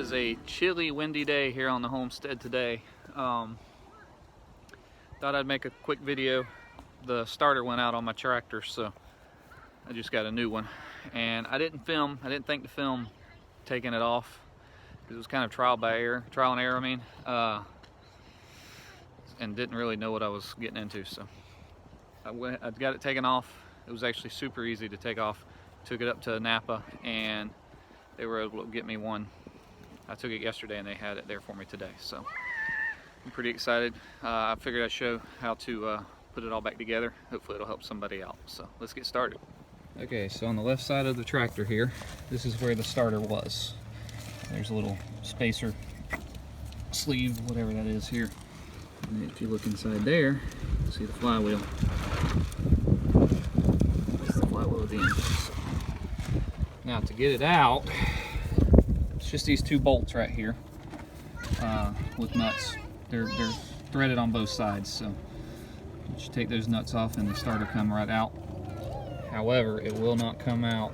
is a chilly, windy day here on the homestead today. Thought I'd make a quick video. The starter went out on my tractor, so I just got a new one. And I didn't think to film taking it off, because it was kind of trial and error, and didn't really know what I was getting into. So I got it taken off. It was actually super easy to take off. Took it up to Napa, and they were able to get me one. I took it yesterday and they had it there for me today, so I'm pretty excited. I figured I'd show how to put it all back together. Hopefully it'll help somebody out. So let's get started. Okay, so on the left side of the tractor here, this is where the starter was. There's a little spacer sleeve, whatever that is here. And if you look inside there, you'll see the flywheel. That's the flywheel at the end. So now to get it out, it's just these two bolts right here with nuts. They're threaded on both sides, so you should take those nuts off and the starter come right out. However, it will not come out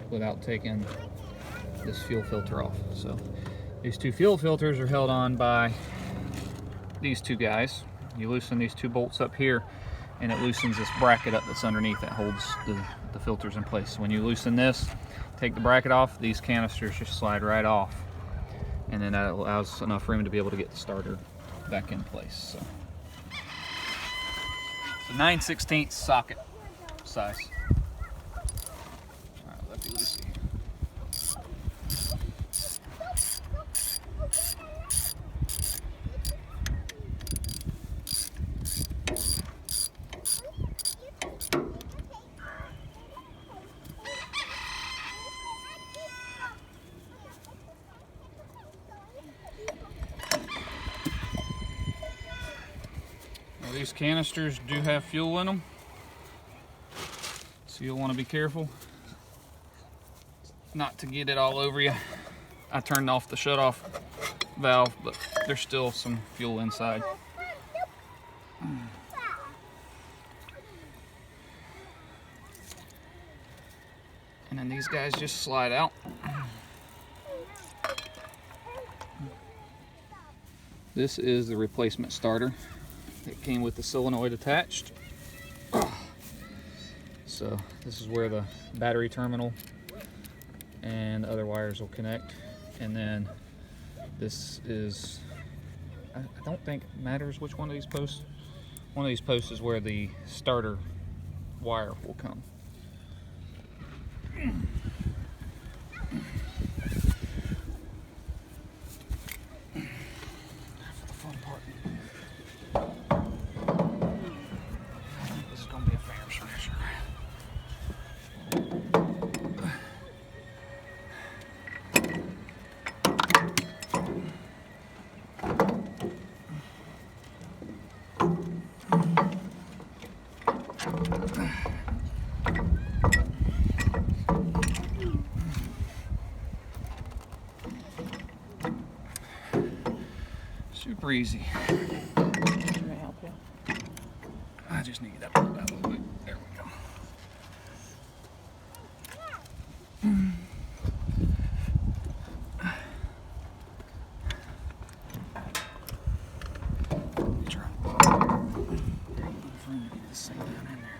without taking this fuel filter off. So these two fuel filters are held on by these two guys. You loosen these two bolts up here and it loosens this bracket up that's underneath that holds the filters in place. When you loosen this, take the bracket off, these canisters just slide right off, and then that allows enough room to be able to get the starter back in place. So it's a 9/16 socket size. All right, lefty loosey. These canisters do have fuel in them, so you'll want to be careful not to get it all over you. I turned off the shut-off valve, but there's still some fuel inside. And then these guys just slide out. This is the replacement starter. It came with the solenoid attached. So this is where the battery terminal and other wires will connect. And then this is, I don't think it matters which one of these posts. One of these posts is where the starter wire will come. For the fun part. Super easy. Can I help you? I just need that pulled out a little bit. There we go. Try. Get this thing down in there.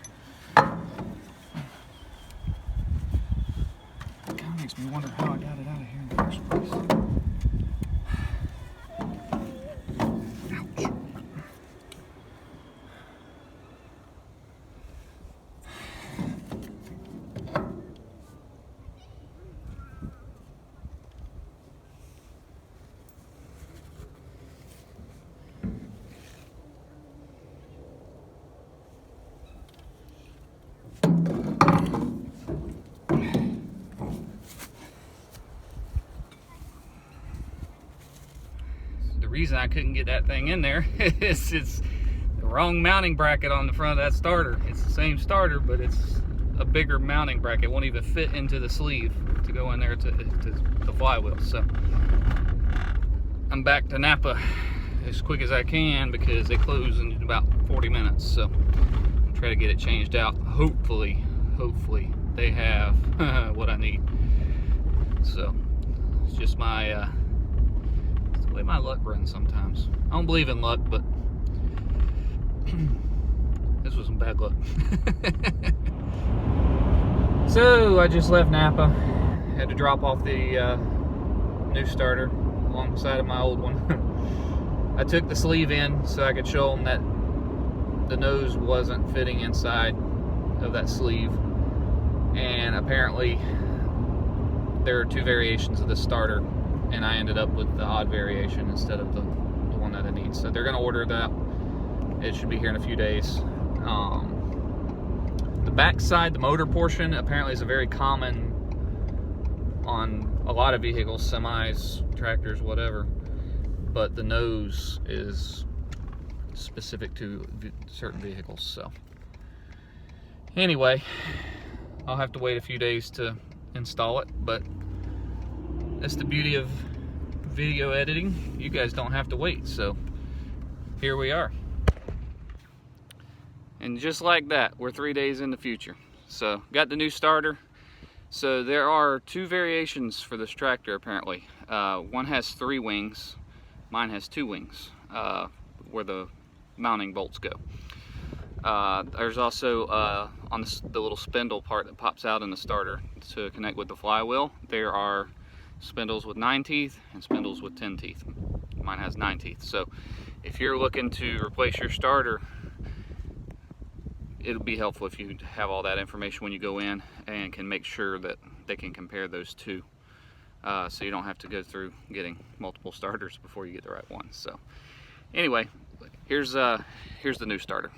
It kind of makes me wonder how I got it out of here in the first place. The reason I couldn't get that thing in there is it's the wrong mounting bracket on the front of that starter. It's the same starter, but it's a bigger mounting bracket. It won't even fit into the sleeve to go in there to the flywheel. So I'm back to Napa as quick as I can because they close in about 40 minutes. So I'll try to get it changed out. Hopefully they have what I need. So it's just my the way my luck runs sometimes. I don't believe in luck, but this was some bad luck. So I just left Napa. Had to drop off the new starter alongside of my old one. I took the sleeve in so I could show them that the nose wasn't fitting inside of that sleeve, and apparently there are 2 variations of the starter, and I ended up with the odd variation instead of the one that I need. So they're going to order that. It should be here in a few days. The back side, the motor portion, apparently is a very common on a lot of vehicles, semis, tractors, whatever, but the nose is specific to certain vehicles. So anyway, I'll have to wait a few days to install it, but that's the beauty of video editing. You guys don't have to wait, so here we are. And just like that, we're 3 days in the future. So got the new starter. So there are 2 variations for this tractor apparently. One has 3 wings, mine has 2 wings, where the mounting bolts go. There's also on the little spindle part that pops out in the starter to connect with the flywheel, there are spindles with 9 teeth and spindles with 10 teeth. Mine has 9 teeth. So if you're looking to replace your starter, it'll be helpful if you have all that information when you go in and can make sure that they can compare those 2. So you don't have to go through getting multiple starters before you get the right one. So anyway, here's the new starter.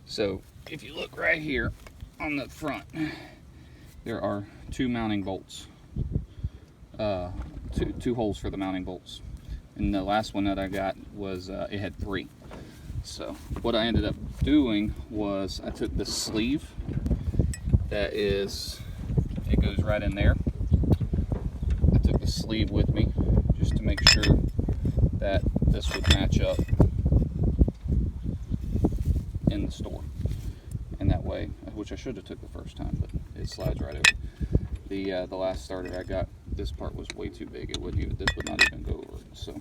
So if you look right here on the front, there are 2 mounting bolts, two holes for the mounting bolts. And the last one that I got was, it had 3. So what I ended up doing was I took the sleeve it goes right in there. I took the sleeve with me just to make sure that this would match up in the store. And that way, which I should have took the first time, but it slides right over. The last starter I got, this part was way too big. This would not even go over it. So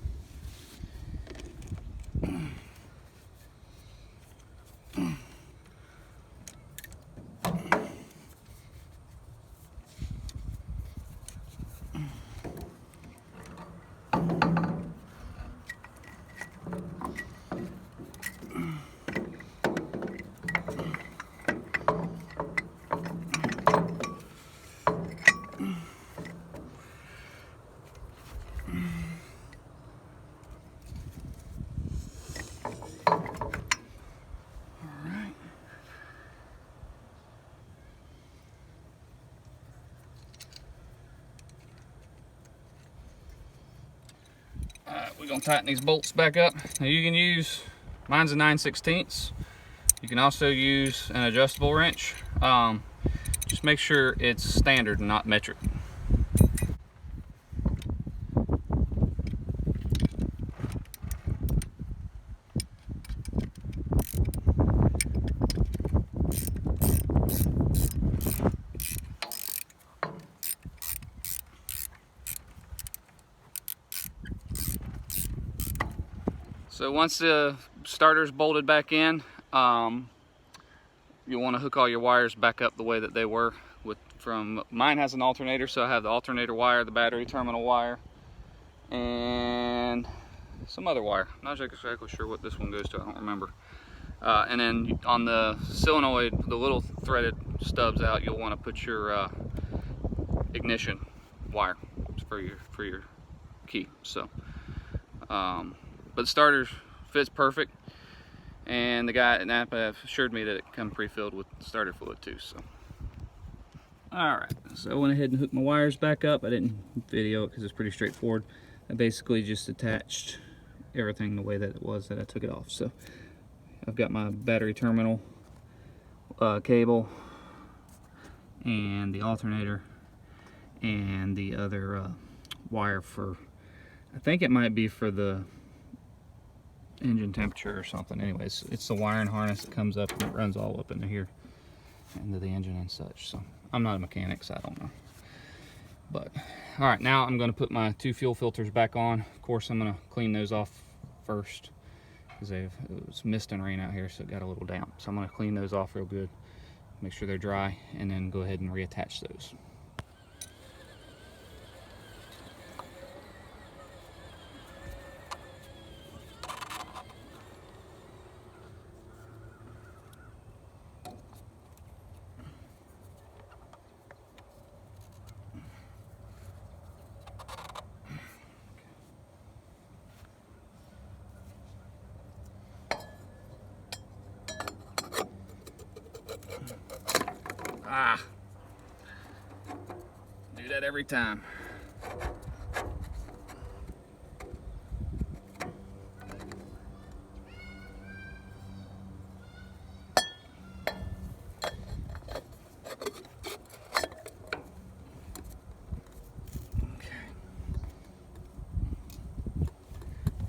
we're gonna tighten these bolts back up. Now you can use, mine's a 9/16. You can also use an adjustable wrench. Just make sure it's standard and not metric. So once the starter's bolted back in, you'll want to hook all your wires back up the way that they were. Mine has an alternator, so I have the alternator wire, the battery terminal wire, and some other wire. I'm not exactly sure what this one goes to, I don't remember. And then on the solenoid, the little threaded stubs out, you'll want to put your ignition wire for your key. So but the starter fits perfect, and the guy at Napa assured me that it come pre-filled with starter fluid too. So alright, so I went ahead and hooked my wires back up. I didn't video it because it's pretty straightforward. I basically just attached everything the way that it was that I took it off. So I've got my battery terminal cable and the alternator and the other wire for, I think it might be for the engine temperature or something. Anyways, it's the wiring harness that comes up and it runs all up into here into the engine and such. So I'm not a mechanic, so I don't know. But all right, now I'm going to put my 2 fuel filters back on. Of course, I'm going to clean those off first because it was mist and rain out here, so it got a little damp. So I'm going to clean those off real good, make sure they're dry, and then go ahead and reattach those. Do that every time.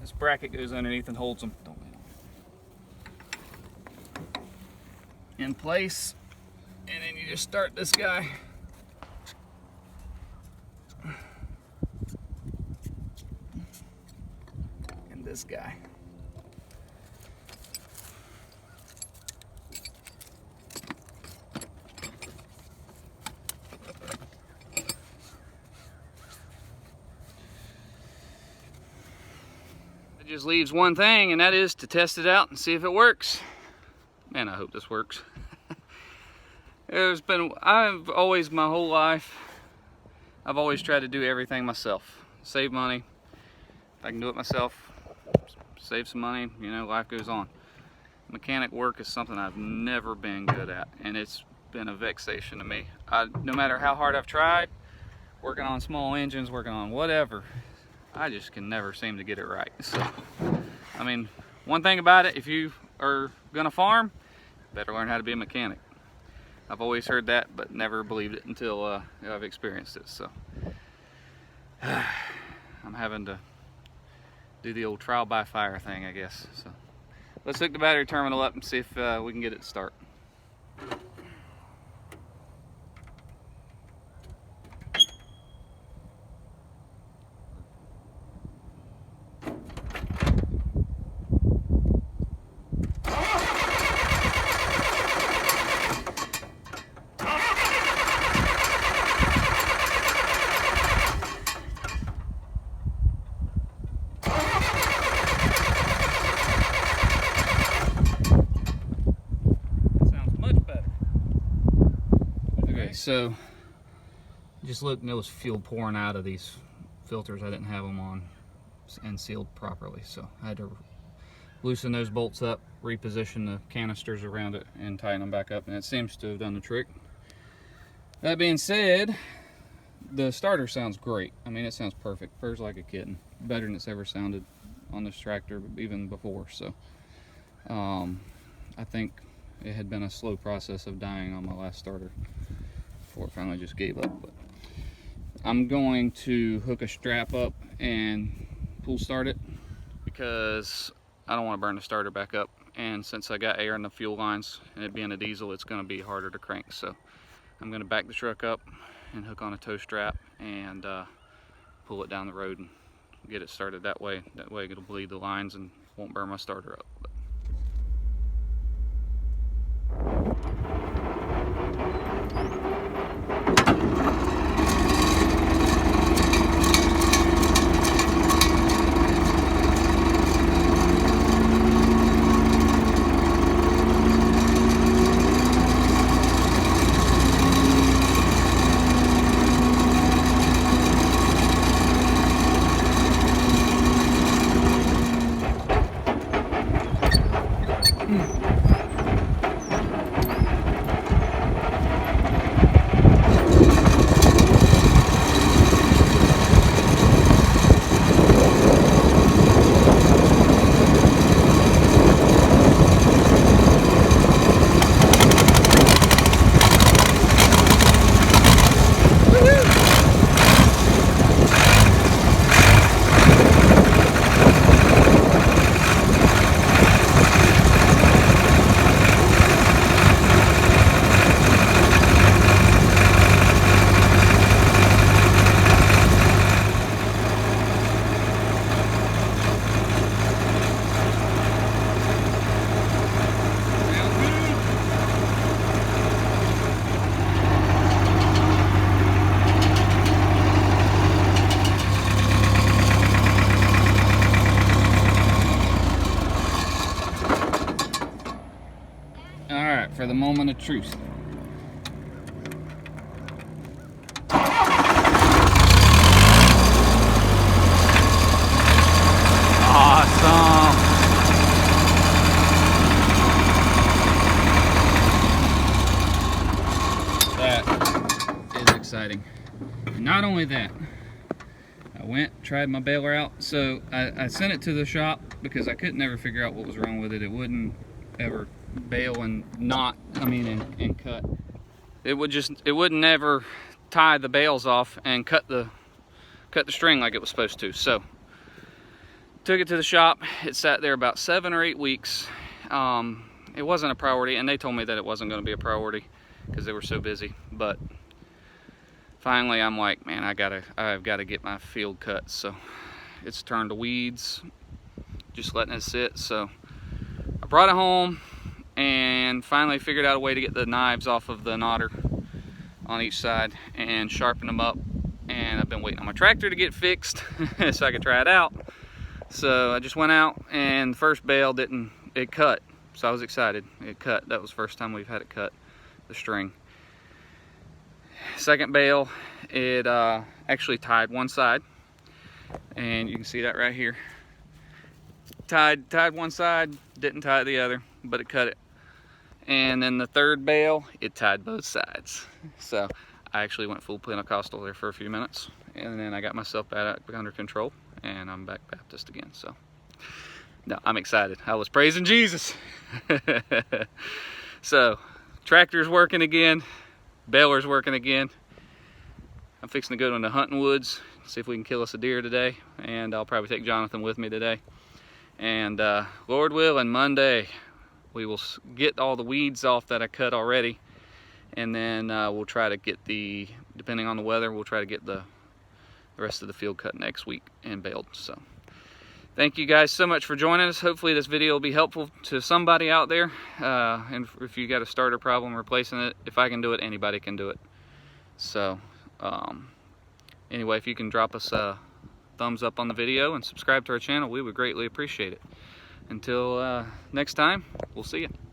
This bracket goes underneath and holds them. In place, and then you just start this guy. And this guy. It just leaves one thing, and that is to test it out and see if it works. Man, I hope this works. I've always, my whole life, I've always tried to do everything myself. Save money. If I can do it myself, save some money, you know, life goes on. Mechanic work is something I've never been good at, and it's been a vexation to me. No matter how hard I've tried, working on small engines, working on whatever, I just can never seem to get it right. So, I mean, one thing about it, if you are gonna farm, better learn how to be a mechanic. I've always heard that, but never believed it until I've experienced it. So I'm having to do the old trial by fire thing, I guess. So let's hook the battery terminal up and see if we can get it to start. So just look, there was fuel pouring out of these filters. I didn't have them on and sealed properly, so I had to loosen those bolts up, reposition the canisters around it, and tighten them back up, and it seems to have done the trick. That being said, the starter sounds great. I mean, it sounds perfect. Purrs like a kitten, better than it's ever sounded on this tractor, even before. So I think it had been a slow process of dying on my last starter before it finally just gave up. But I'm going to hook a strap up and pull start it because I don't want to burn the starter back up, and since I got air in the fuel lines and it being a diesel, it's going to be harder to crank. So I'm going to back the truck up and hook on a tow strap and pull it down the road and get it started that way. That way it'll bleed the lines and won't burn my starter up. truce. Awesome. That is exciting. And not only that, I tried my baler out. So I sent it to the shop because I couldn't ever figure out what was wrong with it. It wouldn't ever bale and and cut. It wouldn't ever tie the bales off and cut the string like it was supposed to. So took it to the shop. It sat there about 7 or 8 weeks. It wasn't a priority, and they told me that it wasn't going to be a priority because they were so busy. But finally, I'm like, man, I've got to get my field cut. So it's turned to weeds, just letting it sit. So I brought it home and finally figured out a way to get the knives off of the knotter on each side and sharpen them up. And I've been waiting on my tractor to get fixed so I could try it out. So I just went out, and the first bale it cut. So I was excited. It cut. That was the first time we've had it cut, the string. Second bale, it actually tied one side, and you can see that right here. Tied one side, didn't tie the other, but it cut it. And then the third bale, it tied both sides. So I actually went full Pentecostal there for a few minutes, and then I got myself back under control, and I'm back Baptist again. So no, I'm excited. I was praising Jesus. So tractor's working again, baler's working again. I'm fixing to go to the hunting woods, see if we can kill us a deer today, and I'll probably take Jonathan with me today. And Lord willing, Monday we will get all the weeds off that I cut already, and then we'll try to get depending on the weather, we'll try to get the rest of the field cut next week and baled. So thank you guys so much for joining us. Hopefully this video will be helpful to somebody out there. And if you got a starter problem replacing it, if I can do it, anybody can do it. So anyway, if you can drop us a thumbs up on the video and subscribe to our channel, we would greatly appreciate it. Until next time, we'll see you.